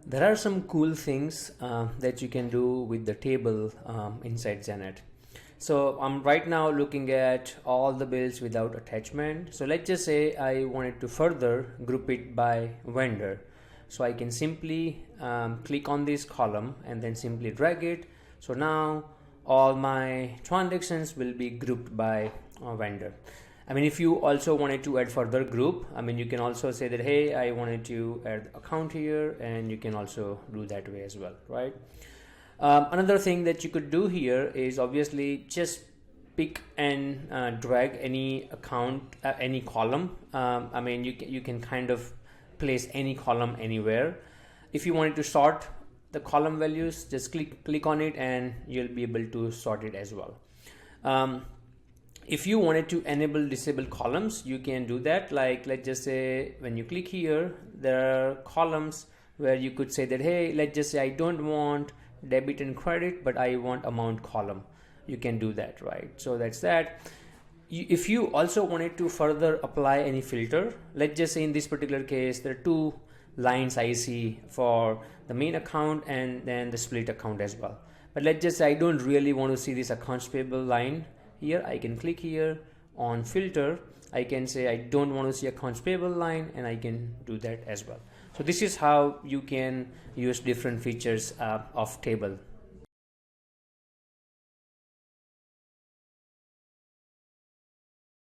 There are some cool things that you can do with the table inside Xenett. So I'm right now looking at all the bills without attachment. So let's just say I wanted to further group it by vendor. So I can simply click on this column and then simply drag it. So now all my transactions will be grouped by vendor. I mean, if you also wanted to add further group, I mean, you can also say that, hey, I wanted to add account here, and you can also do that way as well, right? Another thing that you could do here is obviously just pick and drag any account, any column. I mean, you can kind of place any column anywhere. If you wanted to sort the column values, just click on it and you'll be able to sort it as well. If you wanted to enable disable columns, you can do that. Like, let's just say when you click here, there are columns where you could say that, hey, let's just say I don't want debit and credit, but I want amount column. You can do that, right? So that's that. If you also wanted to further apply any filter, let's just say in this particular case, there are two lines I see for the main account and then the split account as well. But let's just say I don't really want to see this accounts payable line. Here I can click here on filter. I can say I don't want to see accounts payable line, and I can do that as well. So this is how you can use different features of table.